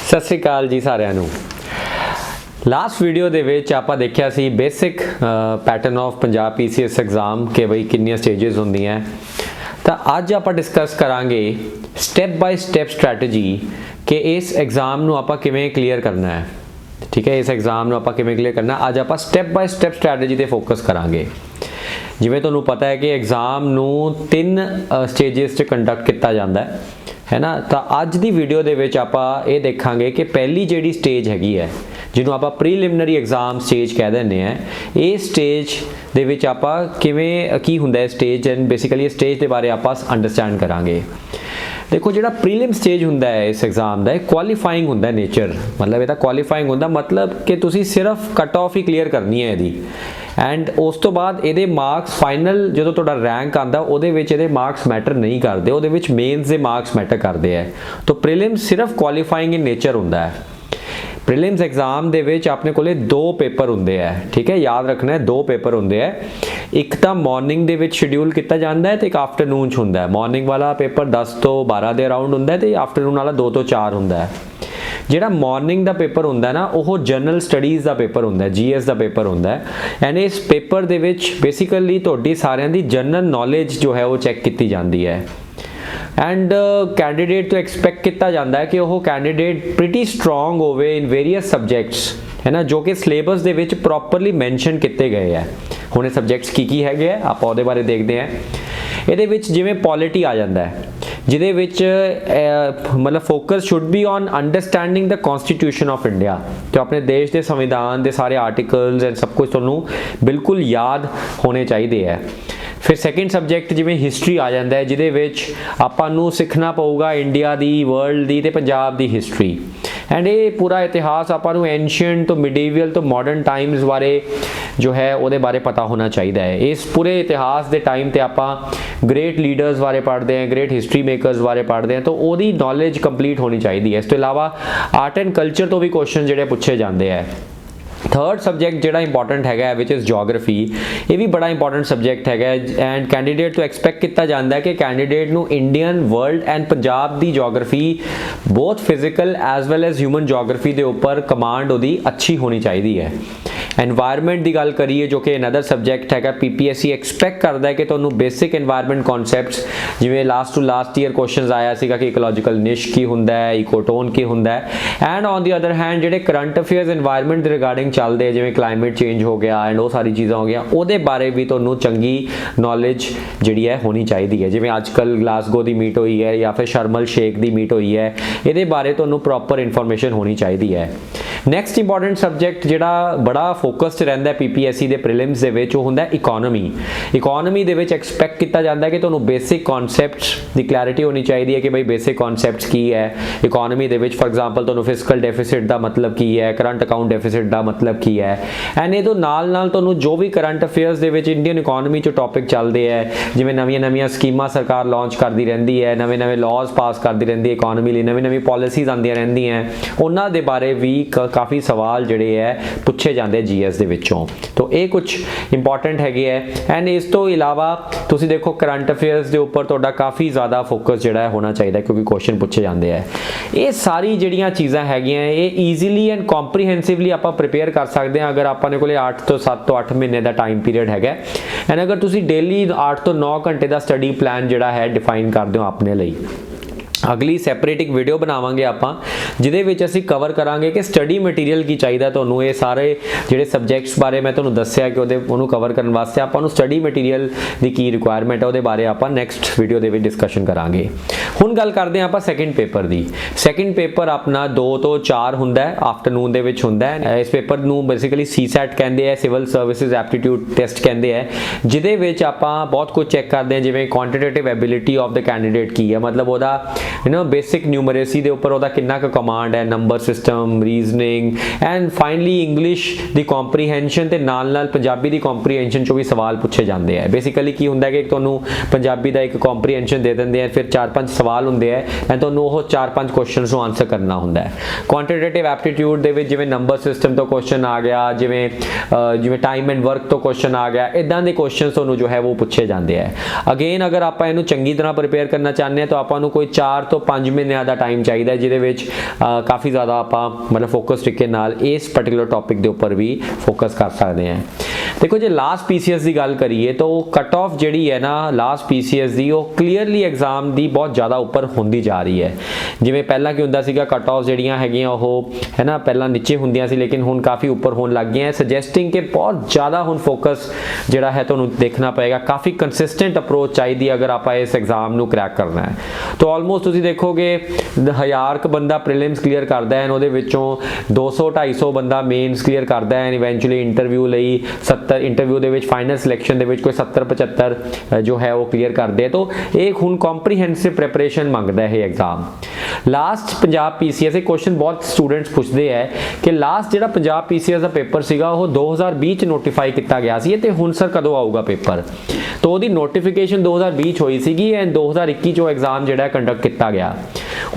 ਸਤਿ ਸ਼੍ਰੀ ਅਕਾਲ ਜੀ ਸਾਰਿਆਂ ਨੂੰ। ਲਾਸਟ ਵੀਡੀਓ ਦੇ ਵਿੱਚ ਆਪਾਂ ਦੇਖਿਆ ਸੀ basic pattern of Punjab PCS exam ਕਿ ਬਈ ਕਿੰਨੀਆਂ ਸਟੇजेस ਹੁੰਦੀਆਂ। ਤਾਂ ਅੱਜ ਆਪਾਂ ਡਿਸਕਸ ਕਰਾਂਗੇ ਸਟੈਪ ਬਾय ਸਟੈਪ ਸਟ੍ਰੈਟਜੀ ਕਿ ਇਸ ਐਗਜ਼ਾਮ ਨੂੰ ਆਪਾਂ ਕਿਵੇਂ ਕਲੀਅਰ ਕਰਨਾ ਹੈ। ਠੀਕ ਹੈ, ਇਸ ਐਗਜ਼ਾਮ ਨੂੰ ਆਪਾਂ ਕਿਵੇਂ ਕਲੀਅਰ ਕਰਨਾ ਅੱਜ ਆਪਾਂ ਸਟੈਪ ਬਾय ਸਟੈਪ ਸਟ੍ਰੈਟਜੀ ਤੇ ਫੋਕਸ ਕਰਾਂਗੇ। ਜਿਵੇਂ ਤੁਹਾਨੂੰ ਪਤਾ ਹੈ ਕਿ ਐਗਜ਼ਾਮ ਨੂੰ 3 ਸਟੇजेस 'ਚ ਕੰਡਕਟ ਕੀਤਾ ਜਾਂਦਾ है ना। तो अज की वीडियो दे विच आपां ये देखांगे कि पहली जिहड़ी स्टेज हैगी है जिन्हों आपां प्रीलिमिनरी एग्जाम स्टेज कह दिंदे हैं, ये स्टेज दे विच आपां किवें की हुंदा है स्टेज एंड बेसिकली स्टेज के बारे आपां अंडरस्टैंड करांगे। देखो जिहड़ा प्रीलिम स्टेज हुंदा है इस एग्जाम का क्वालीफाइंग हुंदा है नेचर, मतलब ये क्वालीफाइंग हुंदा मतलब कि तुसीं सिर्फ कट ऑफ ही क्लीयर करनी है इहदी एंड उस तो बाद ये मार्क्स फाइनल जो तुहाडा रैंक आंदा उहदे विच इहदे मार्क्स मैटर नहीं करते, उहदे विच मेन्स दे मार्क्स मैटर करते हैं। तो प्रीलिम्स सिर्फ क्वालीफाइंग इन नेचर हुंदा है। प्रीलिम्स एग्जाम दे विच अपने कोले 2 पेपर हुंदे है, ठीक है, याद रखना है 2 पेपर हुंदे है। एक तो मॉर्निंग दे विच शेड्यूल किया जाता है तो एक आफ्टरनून च हुंदा है। मॉर्निंग वाला पेपर 10 तो 12 के अराउंड हुंदा है तो आफ्टरनून वाला 2 तो 4 हुंदा है। ਜਿਹੜਾ मॉर्निंग ਦਾ पेपर ਹੁੰਦਾ ਨਾ ਉਹ ਜਨਰਲ ਸਟੱਡੀਜ਼ ਦਾ पेपर ਹੁੰਦਾ, जीएस ਦਾ पेपर ਹੁੰਦਾ ਐਂਡ ਇਸ पेपर ਦੇ ਵਿੱਚ ਬੇਸਿਕਲੀ ਤੁਹਾਡੀ ਸਾਰਿਆਂ ਦੀ ਜਨਰਲ ਨੌਲੇਜ ਜੋ ਹੈ ਉਹ ਚੈੱਕ ਕੀਤੀ ਜਾਂਦੀ ਹੈ एंड कैंडीडेट तो एक्सपैक्ट किया जाता है कि वह कैंडीडेट प्रिटी स्ट्रोंग होवे इन वेरीअस सबजैक्ट्स है ना, जो कि सिलेबस दे विच प्रॉपरली मैंशन किए गए हैं। हुणे सबजैक्ट्स की हैगे आ आपां उहदे बारे देखते हैं। ਇਹਦੇ ਵਿੱਚ ਜਿਵੇਂ ਪੋਲਿਟੀ ਆ ਜਾਂਦਾ ਹੈ ਜਿਹਦੇ ਵਿੱਚ मतलब focus should be on understanding the constitution of India, तो अपने देश के संविधान के सारे आर्टिकल्स एंड सब कुछ तुहानूं बिल्कुल याद होने चाहिए है। फिर सैकेंड सबजैक्ट जिमें हिस्टरी आ जाता है जिहदे विच आपां नूं सिखना पऊगा इंडिया दी, वर्ल्ड दी ते पंजाब दी हिस्टरी एंड ये पूरा इतिहास आपां नूं एंशिएंट तो मिडीवल तो मॉडर्न टाइम्स बारे जो है उहदे बारे पता होना चाहिए है। इस पूरे इतिहास के टाइम ते आपां ग्रेट लीडर्स बारे पढ़ते हैं, ग्रेट हिस्टरी मेकर्स बारे पढ़ते हैं, तो उहदी नॉलेज कंप्लीट होनी चाहिए है। इस तो इलावा आर्ट एंड कल्चर तो भी क्वेश्चन जिहड़े पूछे जाते हैं। थर्ड सबजैक्ट जिहड़ा इंपॉर्टेंट है विच इज़ जोग्राफी, ये भी बड़ा इंपॉर्टेंट सबजैक्ट है एंड कैंडीडेट तो एक्सपैक्ट किया जाता है कि कैंडीडेट नूं इंडियन, वर्ल्ड एंड पंजाब की geography both physical as well as human geography के उपर कमांड उहदी अच्छी होनी चाहिए है। एनवायरमेंट की गल करिए जो कि अनदर सबजैक्ट है, पीपीएससी एक्सपैक्ट करता है कि तुहानूं बेसिक एनवायरमेंट कॉन्सैप्ट्स जिवें last to last year question आया सीगा कि इकोलॉजिकल निश की हुंदा है, इकोटोन की हुंदा है and on the other hand जिहड़े करंट अफेयर्स एनवायरमेंट के रिगार्डिंग चलते हैं जिवें क्लाइमेट चेंज हो गया एंड वो सारी चीज़ां हो गया उहदे बारे भी तुहानूं चंगी नॉलेज जिहड़ी है होनी चाहिए है। जिवें अजकल ग्लासगो की मीट हुई है या फिर शर्मल शेख की मीट हुई है, ये बारे तुहानूं प्रॉपर इन्फॉर्मेशन होनी चाहिए है। नैक्सट इंपॉर्टेंट सबजैक्ट जिहड़ा बड़ा फोकस्ड रहिंदा है पीपीएससी के प्रीलिम्स दे विच, वो हुंदा है economy. Economy they which expect किया जाता है कि तुहानूं बेसिक कॉन्सैप्ट्स की क्लैरिटी होनी चाहिए है कि भाई बेसिक कॉन्सैप्ट्स की है economy they which. For example तुहानूं फिजिकल डेफिसिट का मतलब की है, करंट अकाउंट डेफिसिट का मतलब की है एंड ये तो नाल नाल तुहानूं जो भी current affairs they which Indian economy चो टॉपिक चलते हैं जिवें नवीं नवीं स्कीमां सरकार लॉन्च करती रहती है, नवे नवे लॉज पास करती रहती है इकोनॉमी लई, नवीं नवीं पॉलिसीज़ आंदियां रहिंदियां उन्हां दे बारे भी काफ़ी सवाल जिहड़े है पूछे जाते जीएस दे विचों। तो ये कुछ इंपॉर्टेंट हैगे है एंड इस तो इलावा तुसीं देखो करंट अफेयर्स के उपर तुहाडा काफ़ी ज़्यादा फोकस जिहड़ा है होना चाहिए क्योंकि क्वेश्चन पूछे जाते हैं। ये सारी जिहड़ियां चीज़ां हैगियां ये ईजीली एंड कॉम्प्रीहेंसिवली आपां प्रिपेयर कर सकते हैं अगर अपने को 8 तो 7 तो 8 महीने का टाइम पीरियड है एंड अगर तुसीं डेली 8 तो 9 घंटे का स्टडी प्लान जिहड़ा है डिफाइन कर दो अपने लिए। अगली सैपरेट एक वीडियो बनावांगे आपां जिहदे विच असीं कवर करांगे कि स्टडी मटीरियल की चाहिए तुहानूं। ये सारे जिहड़े सबजैक्ट्स बारे मैं तुहानूं दस्सिया कि उहनूं कवर करन वास्ते आपां नूं स्टडी मटीरियल की की रिक्वायरमेंट है उहदे बारे आपां नैक्सट वीडियो दे विच डिस्कशन करांगे। हुण गल करदे आं आपां सैकेंड पेपर दी। सैकेंड पेपर अपना 2 तो 4 हुंदा है, आफ्टरनून दे विच हुंदा है। इस पेपर नूं बेसिकली सीसैट कहंदे आ, सिविल सर्विसिज एप्टीट्यूड टेस्ट कहंदे आ, जिहदे विच आपां बहुत कुछ चैक करदे हैं जिवें quantitative ability of the candidate की है, मतलब उहदा बेसिक न्यूमरेसी के उपर उहदा कितना का कमांड है, number system, reasoning and finally English की कॉम्प्रीहेंशन ते नाल नाल पंजाबी की कॉम्प्रीहेंशन चो भी सवाल पूछे जाते हैं। बेसिकली की हुंदा है कि तुहानूं पंजाबी का एक कॉम्प्रीहेंशन दे देंगे हैं, फिर 4-5 सवाल होंगे हैं एंड तुहानूं वो 4-5 क्वेश्चन नूं आंसर करना होंदा है। क्वांटिटेटिव एप्टीट्यूड दे विच जिवें नंबर सिस्टम तो क्वेश्चन आ गया, जिवें टाइम एंड वर्क तो क्वेश्चन आ गया, इदां दे क्वेश्चन तुहानूं जो है वो पूछे जाते हैं। अगेन अगर आप इहनूं चंगी तरह प्रिपेयर करना चाहते हैं तो आपां नूं कोई 4 4 ਤੋਂ 5 ਮਹੀਨਿਆਂ ਦਾ ਟਾਈਮ ਚਾਹੀਦਾ ਜਿਹਦੇ ਵਿੱਚ ਕਾਫੀ ਜ਼ਿਆਦਾ ਆਪਾਂ ਮਤਲਬ ਫੋਕਸ ਤਰੀਕੇ ਨਾਲ ਇਸ ਪਾਰਟਿਕੂਲਰ ਟੌਪਿਕ ਦੇ ਉੱਪਰ ਵੀ ਫੋਕਸ ਕਰ ਸਕਦੇ ਹਾਂ। ਦੇਖੋ ਜੇ ਲਾਸਟ ਪੀਸੀਐਸ ਦੀ ਗੱਲ ਕਰੀਏ ਤਾਂ ਉਹ ਕਟ ਆਫ ਜਿਹੜੀ ਹੈ ਨਾ ਲਾਸਟ ਪੀਸੀਐਸ ਦੀ ਉਹ ਕਲੀਅਰਲੀ ਐਗਜ਼ਾਮ ਦੀ ਬਹੁਤ ਜ਼ਿਆਦਾ ਉੱਪਰ ਹੁੰਦੀ ਜਾ ਰਹੀ ਹੈ। ਜਿਵੇਂ ਪਹਿਲਾਂ ਕੀ ਹੁੰਦਾ ਸੀਗਾ ਕਟ ਆਫ ਜਿਹੜੀਆਂ ਹੈਗੀਆਂ ਉਹ ਹੈ ਨਾ ਪਹਿਲਾਂ ਨੀਚੇ ਹੁੰਦੀਆਂ ਸੀ ਲੇਕਿਨ ਹੁਣ ਕਾਫੀ ਉੱਪਰ ਹੋਣ ਲੱਗ ਗਈਆਂ, ਸਜੈਸਟਿੰਗ ਕਿ ਬਹੁਤ ਜ਼ਿਆਦਾ ਹੁਣ ਫੋਕਸ ਜਿਹੜਾ ਹੈ ਤੁਹਾਨੂੰ ਦੇਖਣਾ ਪਏਗਾ, ਕਾਫੀ ਕੰਸਿਸਟੈਂਟ ਅਪਰੋਚ ਚਾਹੀਦੀ ਅਗਰ ਆਪਾਂ ਇਸ ਐਗਜ਼ਾਮ ਨੂੰ ਕਰੈਕ ਕਰਨਾ ਹੈ। ਤਾਂ ਆਲਮੋਸਟ ਤੁਸੀਂ ਦੇਖੋਗੇ 1000 ਕ ਬੰਦਾ ਪ੍ਰੀਲਿਮਸ ਕਲੀਅਰ ਕਰਦਾ ਹੈ, ਉਹਦੇ ਵਿੱਚੋਂ 200-250 ਬੰਦਾ ਮੇਨਸ ਕਲੀਅਰ ਕਰਦਾ ਹੈ, ਇਵੈਂਚੁਅਲੀ ਇੰਟਰਵਿਊ ਲਈ 70 ਇੰਟਰਵਿਊ ਦੇ ਵਿੱਚ ਫਾਈਨਲ ਸਿਲੈਕਸ਼ਨ ਦੇ ਵਿੱਚ ਕੋਈ 70-75 ਜੋ ਹੈ ਉਹ ਕਲੀਅਰ ਕਰਦੇ ਆ। ਤਾਂ ਇਹ ਹੁਣ ਕੰਪਰੀਹੈਂਸਿਵ ਪ੍ਰੈਪਰੇਸ਼ਨ ਮੰਗਦਾ ਹੈ ਇਹ ਐਗਜ਼ਾਮ। ਲਾਸਟ ਪੰਜਾਬ ਪੀਸੀਐਸ ਇਹ ਕੁਐਸਚਨ ਬਹੁਤ ਸਟੂਡੈਂਟਸ ਪੁੱਛਦੇ ਹੈ ਕਿ ਲਾਸਟ ਜਿਹੜਾ ਪੰਜਾਬ ਪੀਸੀਐਸ ਦਾ ਪੇਪਰ ਸੀਗਾ ਉਹ 2020 ਚ ਨੋਟੀਫਾਈ ਕੀਤਾ ਗਿਆ ਸੀ ਤੇ ਹੁਣ ਸਰ ਕਦੋਂ ਆਊਗਾ ਪੇਪਰ? ਤਾਂ ਉਹਦੀ ਨੋਟੀਫਿਕੇਸ਼ਨ 2020 ਚ ਹੋਈ ਸੀਗੀ ਐਂਡ 2021 ਚੋਂ ਐਗਜ਼ਾਮ ਜਿਹੜਾ ਕੰਡਕਟ ਕੀਤਾ ਗਿਆ।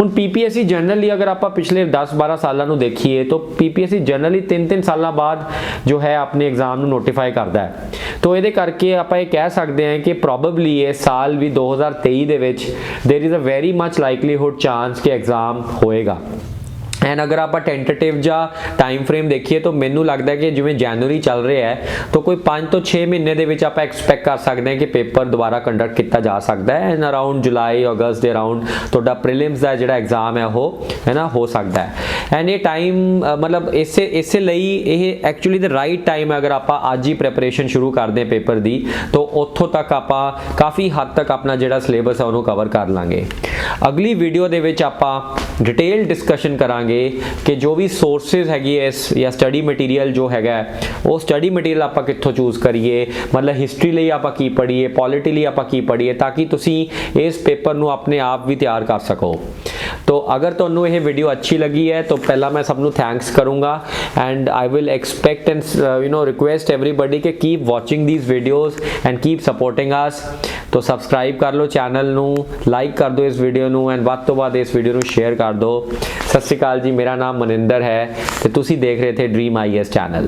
ਹੁਣ ਪੀਪੀਐਸਸੀ ਜਨਰਲੀ ਅਗਰ ਆਪਾਂ ਪਿਛਲੇ 10-12 ਸਾਲਾਂ ਨੂੰ ਦੇਖੀਏ ਤਾਂ ਪੀਪੀਐਸਸੀ ਜਨਰਲੀ 3-3 ਸਾਲਾਂ ਬਾਅਦ ਜੋ ਹੈ ਆਪਣੇ ਐਗਜ਼ਾਮ ਨੂੰ ਨੋਟੀਫਾਈ ਕਰਦਾ ਹੈ। ਤਾਂ ਇਹਦੇ ਕਰਕੇ ਆਪਾਂ ਇਹ ਕਹਿ ਸਕਦੇ ਹਾਂ ਕਿ ਪ੍ਰੋਬੇਬਲੀ ਇਹ ਸਾਲ ਵੀ 2023 ਦੇ ਵਿੱਚ there is a very much likelihood chance कि एग्जाम होएगा। ਐਂਡ ਅਗਰ ਆਪਾਂ ਟੈਂਟੇਟਿਵ ਜਾਂ ਟਾਈਮ ਫਰੇਮ ਦੇਖੀਏ ਤਾਂ ਮੈਨੂੰ ਲੱਗਦਾ ਕਿ ਜਿਵੇਂ ਜਨਵਰੀ ਚੱਲ ਰਿਹਾ ਹੈ ਤਾਂ ਕੋਈ 5 ਤੋਂ 6 ਮਹੀਨੇ ਦੇ ਵਿੱਚ ਆਪਾਂ ਐਕਸਪੈਕਟ ਕਰ ਸਕਦੇ ਹਾਂ ਕਿ ਪੇਪਰ ਦੁਬਾਰਾ ਕੰਡਕਟ ਕੀਤਾ ਜਾ ਸਕਦਾ ਹੈ ਐਂਡ ਅਰਾਊਂਡ ਜੁਲਾਈ ਅਗਸਤ ਦੇ ਅਰਾਊਂਡ ਤੁਹਾਡਾ ਪ੍ਰੀਲਿਮਸ ਦਾ ਜਿਹੜਾ ਐਗਜ਼ਾਮ ਹੈ ਉਹ ਹੈ ਨਾ ਹੋ ਸਕਦਾ ਹੈ। ਐਂਡ ਇਹ ਟਾਈਮ ਮਤਲਬ ਇਸੇ ਲਈ ਇਹ ਐਕਚੁਅਲੀ ਦ ਰਾਈਟ ਟਾਈਮ ਹੈ ਅਗਰ ਆਪਾਂ ਅੱਜ ਹੀ ਪ੍ਰੈਪਰੇਸ਼ਨ ਸ਼ੁਰੂ ਕਰਦੇ ਹਾਂ ਪੇਪਰ ਦੀ ਤਾਂ ਉੱਥੋਂ ਤੱਕ ਆਪਾਂ ਕਾਫੀ ਹੱਦ ਤੱਕ ਆਪਣਾ ਜਿਹੜਾ ਸਿਲੇਬਸ ਹੈ ਉਹਨੂੰ ਕਵਰ ਕਰ ਲਾਂਗੇ। ਅਗਲੀ ਵੀਡੀਓ ਦੇ ਵਿੱਚ ਆਪਾਂ ਡਿਟੇਲ ਡਿਸਕਸ਼ਨ ਕਰਾਂਗੇ ਕਿ ਜੋ ਵੀ ਸੋਰਸਸ ਹੈਗੀ ਇਸ ਜਾਂ ਸਟੱਡੀ ਮਟੀਰੀਅਲ ਜੋ ਹੈਗਾ ਉਹ ਸਟੱਡੀ ਮਟੀਰੀਅਲ ਆਪਾਂ ਕਿੱਥੋਂ ਚੂਜ਼ ਕਰੀਏ, ਮਤਲਬ ਹਿਸਟਰੀ ਲਈ ਆਪਾਂ ਕੀ ਪੜ੍ਹੀਏ, ਪੋਲਿਟੀ ਲਈ ਆਪਾਂ ਕੀ ਪੜ੍ਹੀਏ ਤਾਂ ਕਿ ਤੁਸੀਂ ਇਸ ਪੇਪਰ ਨੂੰ ਆਪਣੇ ਆਪ ਵੀ ਤਿਆਰ ਕਰ ਸਕੋ। तो अगर ਤੁਹਾਨੂੰ ਇਹ ਵੀਡੀਓ अच्छी लगी है तो पहला मैं सब ਨੂੰ थैंक्स करूँगा and I will expect and request everybody कि keep watching these videos and keep supporting us। तो ਸਬਸਕ੍ਰਾਈਬ ਕਰ ਲਓ ਚੈਨਲ ਨੂੰ, ਲਾਈਕ ਕਰ ਦਿਓ ਇਸ ਵੀਡੀਓ ਨੂੰ ਐਂਡ ਵੱਧ ਤੋਂ ਵੱਧ ਇਸ ਵੀਡੀਓ ਨੂੰ ਸ਼ੇਅਰ ਕਰ ਦਿਓ। ਸਤਿ ਸ਼੍ਰੀ ਅਕਾਲ ਜੀ, ਮੇਰਾ ਨਾਮ ਮਨਿੰਦਰ ਹੈ ਤੇ ਤੁਸੀਂ ਦੇਖ ਰਹੇ ਥੇ ਡ੍ਰੀਮ ਆਈਐਸ ਚੈਨਲ।